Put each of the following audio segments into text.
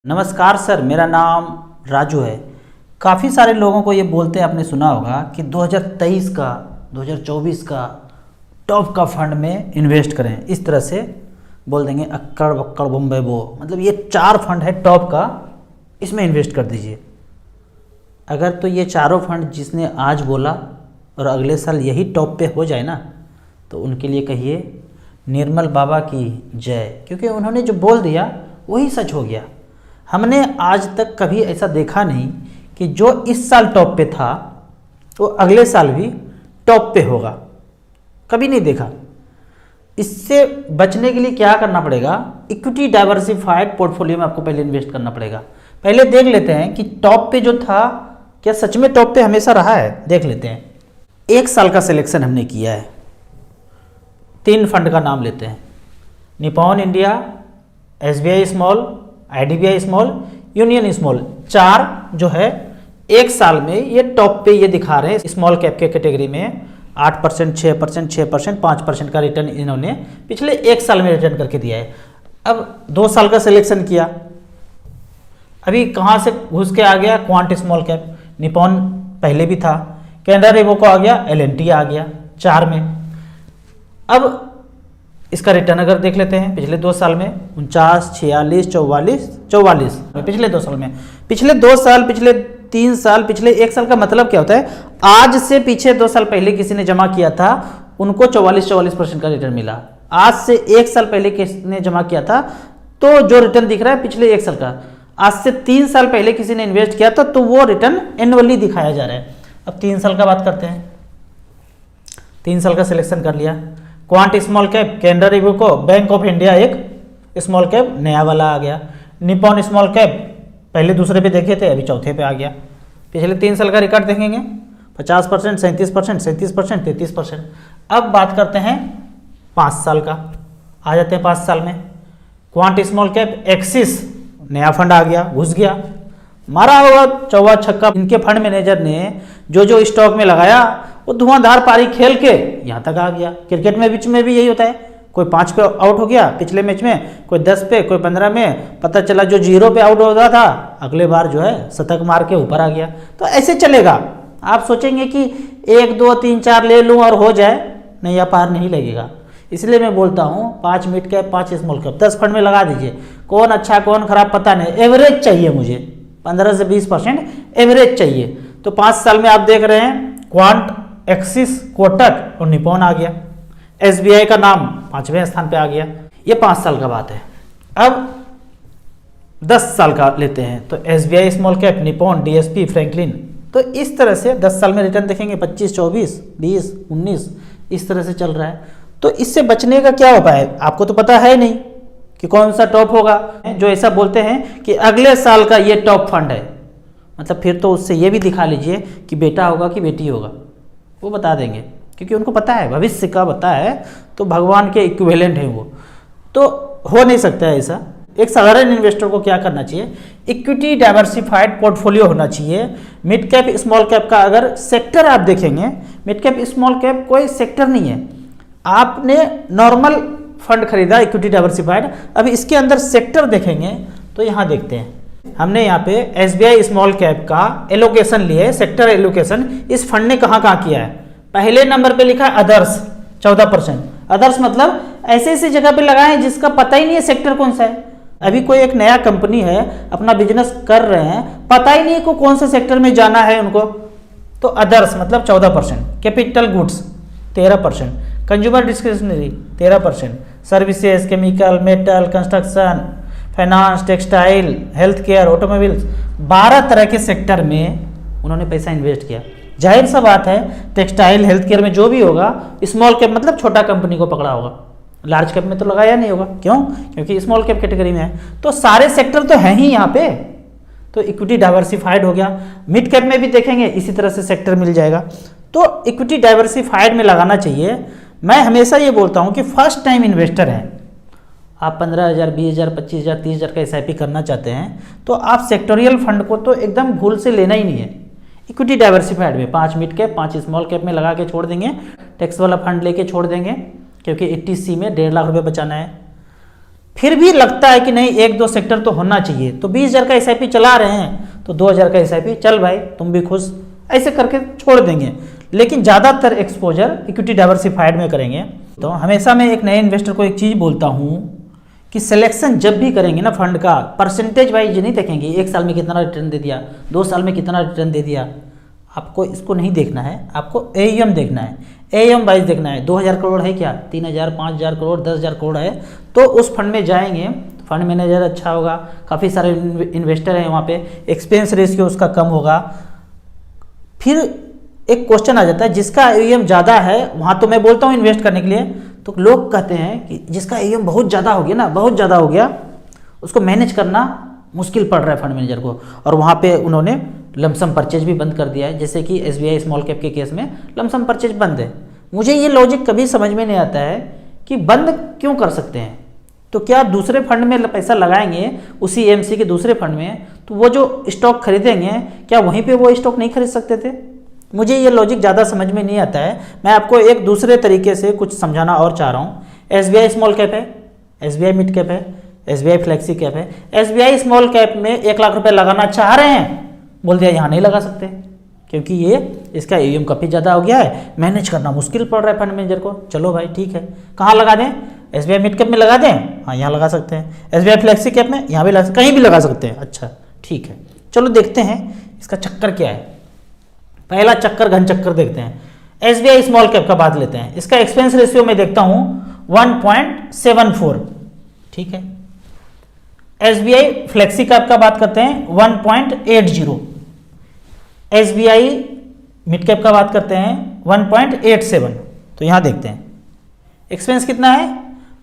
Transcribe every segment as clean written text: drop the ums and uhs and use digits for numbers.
नमस्कार सर, मेरा नाम राजू है। काफ़ी सारे लोगों को ये बोलते हैं, आपने सुना होगा कि 2023 का 2024 का टॉप का फंड में इन्वेस्ट करें। इस तरह से बोल देंगे अक्कड़ बक्कड़ बम्बे बो, मतलब ये 4 फंड है टॉप का, इसमें इन्वेस्ट कर दीजिए। अगर तो ये चारों फंड जिसने आज बोला और अगले साल यही टॉप पे हो जाए ना, तो उनके लिए कहिए निर्मल बाबा की जय, क्योंकि उन्होंने जो बोल दिया वही सच हो गया। हमने आज तक कभी ऐसा देखा नहीं कि जो इस साल टॉप पे था वो अगले साल भी टॉप पे होगा, कभी नहीं देखा। इससे बचने के लिए क्या करना पड़ेगा? इक्विटी डाइवर्सिफाइड पोर्टफोलियो में आपको पहले इन्वेस्ट करना पड़ेगा। पहले देख लेते हैं कि टॉप पे जो था क्या सच में टॉप पे हमेशा रहा है। देख लेते हैं, 1 साल का सिलेक्शन हमने किया है। 3 फंड का नाम लेते हैं, Nippon India, SBI small, IDBI small, union small. 4 जो है 1 साल में ये टॉप पे ये दिखा रहे हैं। स्मॉल कैप के कैटेगरी में 8%, 6%, 6%, 5% का रिटर्न इन्होंने पिछले 1 साल में रिटर्न करके दिया है। अब 2 साल का सिलेक्शन किया, अभी कहाँ से घुस के आ गया? क्वांट स्मॉल कैप, निपॉन पहले भी था, कैनरा रेवोको आ गया, LNT आ गया 4 में। अब इसका रिटर्न अगर देख लेते हैं पिछले 2 साल में 49, 46, 44 पिछले 2 साल में, पिछले 2 साल, पिछले 3 साल, पिछले 1 साल का मतलब क्या होता है? आज से पीछे 2 साल पहले किसी ने जमा किया था उनको 44% का रिटर्न मिला। आज से 1 साल पहले किसी ने जमा किया था तो जो रिटर्न दिख रहा है पिछले 1 साल का। आज से 3 साल पहले किसी ने इन्वेस्ट किया था तो वो रिटर्न एनुअली दिखाया जा रहा है। अब 3 साल का बात करते हैं। 3 साल का सिलेक्शन कर लिया, quant small cap, Canara Robeco, bank of India एक स्मॉल कैप नया वाला आ गया, निपॉन स्मॉल कैप पहले दूसरे पे देखे थे अभी चौथे पे आ गया। पिछले 3 साल का रिकॉर्ड देखेंगे 50%, 37%, 37%, 33%। अब बात करते हैं 5 साल का, आ जाते हैं 5 साल में। क्वांट स्मॉल कैप एक्सिस नया फंड आ गया, घुस गया, मारा होगा चौवा छक्का। इनके फंड मैनेजर ने जो स्टॉक में लगाया वो धुआंधार पारी खेल के यहाँ तक आ गया। क्रिकेट में बीच में भी यही होता है, कोई 5 पे आउट हो गया पिछले मैच में, कोई 10 पे, कोई 15 में, पता चला जो 0 पे आउट हो रहा था अगले बार जो है शतक मार के ऊपर आ गया। तो ऐसे चलेगा। आप सोचेंगे कि 1, 2, 3, 4 ले लूँ और हो जाए, नहीं, या पार नहीं लगेगा। इसलिए मैं बोलता हूँ 5 mid cap, 5 small cap, 10 fund में लगा दीजिए। कौन अच्छा कौन खराब पता नहीं, एवरेज चाहिए मुझे, 15 से 20% एवरेज चाहिए। तो 5 साल में आप देख रहे हैं क्वांट, एक्सिस, कोटक और निपॉन आ गया। SBI का नाम 5वें स्थान पे आ गया। ये 5 साल का बात है। अब 10 साल का लेते हैं तो SBI small cap, Nippon, DSP, Franklin. तो इस तरह से 10 साल में रिटर्न देखेंगे 25, 24, 20, 19 इस तरह से चल रहा है। तो इससे बचने का क्या उपाय है? आपको तो पता है नहीं कि कौन सा टॉप होगा। जो ऐसा बोलते हैं कि अगले साल का ये टॉप फंड है, मतलब फिर तो उससे ये भी दिखा लीजिए कि बेटा होगा कि बेटी होगा, वो बता देंगे, क्योंकि उनको पता है, भविष्य का पता है, तो भगवान के इक्विवेलेंट है वो। तो हो नहीं सकता है ऐसा। एक साधारण इन्वेस्टर को क्या करना चाहिए? इक्विटी डाइवर्सिफाइड पोर्टफोलियो होना चाहिए। मिड कैप स्मॉल कैप का अगर सेक्टर आप देखेंगे, मिड कैप स्मॉल कैप कोई सेक्टर नहीं है। आपने नॉर्मल फंड खरीदा इक्विटी डाइवर्सिफाइड, अब इसके अंदर सेक्टर देखेंगे तो यहाँ देखते हैं, हमने यहाँ पे SBI स्मॉल कैप का एलोकेशन लिया है, सेक्टर एलोकेशन। इस फंड ने कहाँ किया है? पहले नंबर पे लिखा है अदर्स 14%। अदर्स मतलब ऐसे जगह पे लगाए हैं जिसका पता ही नहीं है सेक्टर कौन सा है। अभी कोई एक नया कंपनी है, अपना बिजनेस कर रहे हैं, पता ही नहीं है को कौन से सेक्टर में जाना है उनको, तो अदर्स मतलब 14%। Capital goods 13%, consumer discretionary 13%, services, chemical, metal, construction, finance, textile, health care, automobiles, 12 तरह के सेक्टर में उन्होंने पैसा इन्वेस्ट किया। जाहिर सा बात है टेक्सटाइल, हेल्थ केयर में जो भी होगा, स्मॉल कैप मतलब छोटा कंपनी को पकड़ा होगा, लार्ज कैप में तो लगाया नहीं होगा। क्यों? क्योंकि स्मॉल कैप कैटेगरी में है। तो सारे सेक्टर तो हैं ही यहाँ पे, तो इक्विटी डाइवर्सिफाइड हो गया। मिड कैप में भी देखेंगे इसी तरह से सेक्टर मिल जाएगा। तो इक्विटी डाइवर्सिफाइड में लगाना चाहिए। मैं हमेशा ये बोलता हूँ कि फर्स्ट टाइम इन्वेस्टर हैं आप, 15,000, 20,000, 25,000, 30,000 का SIP करना चाहते हैं तो आप सेक्टोरियल फंड को तो एकदम भूल से लेना ही नहीं है। इक्विटी डाइवर्सिफाइड में 5 मिड कैप, 5 स्मॉल कैप में लगा के छोड़ देंगे, टैक्स वाला फंड लेके छोड़ देंगे, क्योंकि 80C में 1.5 लाख रुपये बचाना है। फिर भी लगता है कि नहीं एक दो सेक्टर तो होना चाहिए, तो 20,000 का एसआईपी चला रहे हैं तो 2,000 का एसआईपी, चल भाई तुम भी खुश, ऐसे करके छोड़ देंगे। लेकिन ज़्यादातर एक्सपोजर इक्विटी डाइवर्सिफाइड में करेंगे। तो हमेशा मैं एक नए इन्वेस्टर को एक चीज़ बोलता हूँ कि सिलेक्शन जब भी करेंगे ना फंड का, परसेंटेज वाइज नहीं देखेंगे, 1 साल में कितना रिटर्न दे दिया, 2 साल में कितना रिटर्न दे दिया, आपको इसको नहीं देखना है, आपको एयूएम देखना है, एयूएम वाइज देखना है। 2,000 करोड़ है क्या, 3,000, 5,000 करोड़, 10,000 करोड़ है, तो उस फंड में जाएंगे, फंड मैनेजर अच्छा होगा, काफ़ी सारे इन्वेस्टर हैं वहाँ पे, एक्सपेंस रेशियो उसका कम होगा। फिर एक क्वेश्चन आ जाता है, जिसका एयूएम ज़्यादा है वहाँ तो मैं बोलता हूँ इन्वेस्ट करने के लिए, तो लोग कहते हैं कि जिसका एयूएम बहुत ज़्यादा हो गया ना, बहुत ज़्यादा हो गया, उसको मैनेज करना मुश्किल पड़ रहा है फंड मैनेजर को, और वहाँ पे उन्होंने लमसम परचेज भी बंद कर दिया है। जैसे कि एसबीआई स्मॉल कैप के केस में लमसम परचेज बंद है। मुझे ये लॉजिक कभी समझ में नहीं आता है कि बंद क्यों कर सकते हैं, तो क्या दूसरे फंड में पैसा लगाएंगे उसी एएमसी के दूसरे फंड में, तो वो जो स्टॉक खरीदेंगे क्या वहीं पे वो स्टॉक नहीं खरीद सकते थे? मुझे ये लॉजिक ज़्यादा समझ में नहीं आता है। मैं आपको एक दूसरे तरीके से कुछ समझाना और चाह रहा हूँ। एसबीआई स्मॉल कैप है, एसबीआई मिड कैप है, एसबीआई फ्लेक्सी कैप है। एसबीआई स्मॉल कैप में 1 लाख रुपए लगाना चाह रहे हैं, बोल दिया यहाँ नहीं लगा सकते क्योंकि ये इसका एयूएम काफ़ी ज़्यादा हो गया है, मैनेज करना मुश्किल पड़ रहा है फंड मैनेजर को। चलो भाई ठीक है, कहाँ लगा दें? एसबीआई मिड कैप में लगा दें, हाँ यहाँ लगा सकते हैं। एसबीआई फ्लेक्सी कैप में यहाँ भी लगा, कहीं भी लगा सकते हैं। अच्छा ठीक है, चलो देखते हैं इसका चक्कर क्या है। पहला चक्कर, घन चक्कर देखते हैं। एसबीआई स्मॉल कैप का बात लेते हैं। इसका एक्सपेंस रेशियो में देखता हूँ 1.74, ठीक है। एसबीआई फ्लेक्सी कैप का बात करते हैं 1.80। एसबीआई मिड कैप का बात करते हैं 1.87। तो यहां देखते हैं एक्सपेंस कितना है।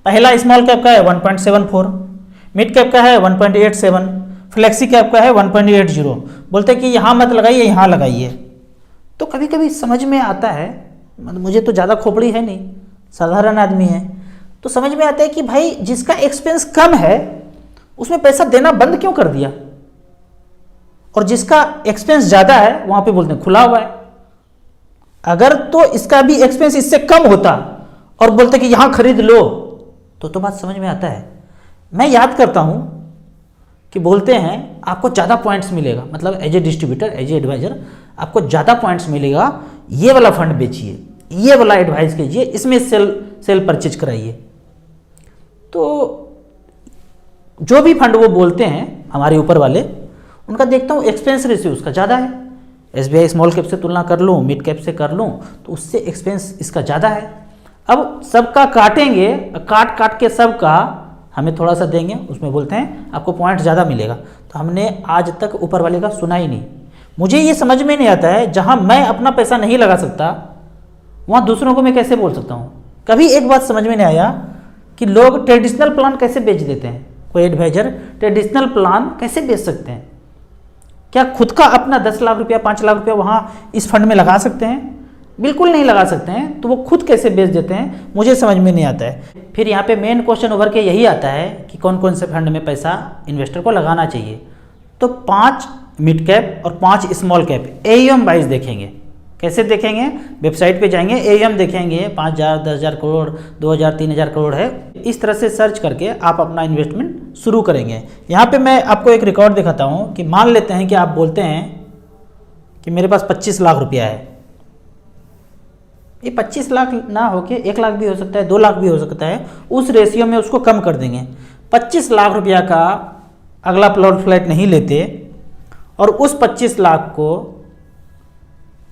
पहला स्मॉल कैप का है 1.74, मिड कैप का है 1.87, फ्लेक्सी कैप का है 1.80। बोलते हैं कि यहां मत लगाइए, यहां लगाइए। तो कभी कभी समझ में आता है, मुझे तो ज़्यादा खोपड़ी है नहीं, साधारण आदमी है, तो समझ में आता है कि भाई जिसका एक्सपेंस कम है उसमें पैसा देना बंद क्यों कर दिया, और जिसका एक्सपेंस ज़्यादा है वहां पे बोलते हैं खुला हुआ है। अगर तो इसका भी एक्सपेंस इससे कम होता और बोलते कि यहां खरीद लो, तो बात समझ में आता है। मैं याद करता हूं कि बोलते हैं आपको ज़्यादा पॉइंट्स मिलेगा, मतलब as a distributor, as a advisor आपको ज़्यादा पॉइंट्स मिलेगा, ये वाला फंड बेचिए, ये वाला एडवाइस कीजिए, इसमें सेल परचेज कराइए। तो जो भी फंड वो बोलते हैं हमारे ऊपर वाले, उनका देखता हूँ एक्सपेंस रेशियो उसका ज़्यादा है। एसबीआई स्मॉल कैप से तुलना कर लूँ, मिड कैप से कर लूँ, तो उससे एक्सपेंस इसका ज़्यादा है। अब सबका काटेंगे, काट काट के सबका हमें थोड़ा सा देंगे, उसमें बोलते हैं आपको पॉइंट ज़्यादा मिलेगा। तो हमने आज तक ऊपर वाले का सुना ही नहीं। मुझे ये समझ में नहीं आता है, जहाँ मैं अपना पैसा नहीं लगा सकता वहाँ दूसरों को मैं कैसे बोल सकता हूँ। कभी एक बात समझ में नहीं आया कि लोग ट्रेडिशनल प्लान कैसे बेच देते हैं। कोई एडवाइजर ट्रेडिशनल प्लान कैसे बेच सकते हैं? क्या खुद का अपना 10 लाख रुपया, 5 लाख रुपया वहाँ इस फंड में लगा सकते हैं? बिल्कुल नहीं लगा सकते हैं। तो वो खुद कैसे बेच देते हैं, मुझे समझ में नहीं आता है। फिर यहाँ पे मेन क्वेश्चन उभर के यही आता है कि कौन कौन से फंड में पैसा इन्वेस्टर को लगाना चाहिए। तो 5 मिड कैप और 5 स्मॉल कैप एयूएम वाइज देखेंगे। कैसे देखेंगे? वेबसाइट पे जाएंगे, एयूएम देखेंगे, 5,000, 10,000 करोड़, 2,000, 3,000 करोड़ है। इस तरह से सर्च करके आप अपना इन्वेस्टमेंट शुरू करेंगे। यहाँ पे मैं आपको एक रिकॉर्ड दिखाता हूँ कि मान लेते हैं कि आप बोलते हैं कि मेरे पास 25 लाख रुपया है। ये 25 लाख ना होके 1 लाख भी हो सकता है, 2 लाख भी हो सकता है। उस रेशियो में उसको कम कर देंगे। 25 लाख रुपया का अगला प्लॉट फ्लैट नहीं लेते और उस 25 लाख को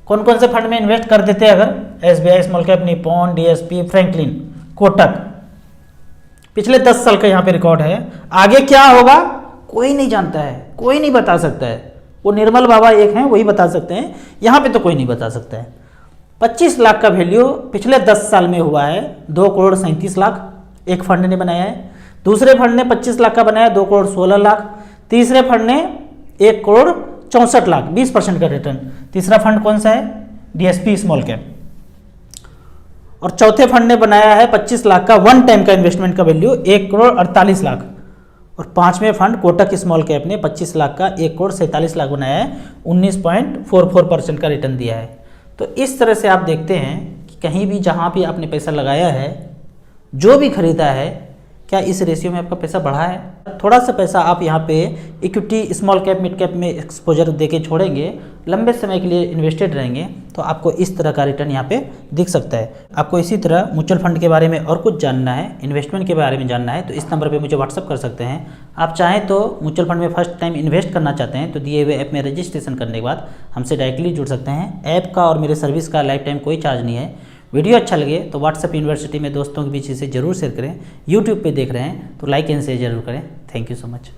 कौन कौन से फंड में इन्वेस्ट कर देते हैं? अगर SBI small cap, Nippon, DSP, Franklin, Kotak, पिछले 10 साल का यहाँ पे रिकॉर्ड है। आगे क्या होगा कोई नहीं जानता है, कोई नहीं बता सकता है। वो निर्मल बाबा एक हैं, वही बता सकते हैं। यहाँ पे तो कोई नहीं बता सकता है। 25 लाख का वैल्यू पिछले 10 साल में हुआ है 2 करोड़ 37 लाख एक फंड ने बनाया है। दूसरे फंड ने 25 लाख का बनाया 2 करोड़ 16 लाख। तीसरे फंड ने 1 करोड़ 64 लाख, 20% का रिटर्न। तीसरा फंड कौन सा है? DSP small cap. और चौथे फंड ने बनाया है 25 लाख का वन टाइम का इन्वेस्टमेंट का वैल्यू 1 करोड़ 48 लाख। और पांचवें फंड कोटक स्मॉल कैप ने 25 लाख का 1 करोड़ 47 लाख बनाया है, 19.44% का रिटर्न दिया है। तो इस तरह से आप देखते हैं कि कहीं भी जहां भी आपने पैसा लगाया है, जो भी खरीदा है, क्या इस रेशियो में आपका पैसा बढ़ा है? थोड़ा सा पैसा आप यहाँ पे equity, small cap, mid cap में एक्सपोजर देके छोड़ेंगे, लंबे समय के लिए इन्वेस्टेड रहेंगे, तो आपको इस तरह का रिटर्न यहाँ पे दिख सकता है। आपको इसी तरह म्यूचुअल फंड के बारे में और कुछ जानना है, इन्वेस्टमेंट के बारे में जानना है, तो इस नंबर पे मुझे व्हाट्सअप कर सकते हैं। आप चाहें तो म्यूचुअल फंड में फर्स्ट टाइम इन्वेस्ट करना चाहते हैं तो दिए हुए ऐप में रजिस्ट्रेशन करने के बाद हमसे डायरेक्टली जुड़ सकते हैं। ऐप का और मेरे सर्विस का लाइफ टाइम कोई चार्ज नहीं है। वीडियो अच्छा लगे तो व्हाट्सएप यूनिवर्सिटी में दोस्तों के बीच इसे जरूर शेयर करें। यूट्यूब पे देख रहे हैं तो लाइक एंड शेयर जरूर करें। Thank you so much.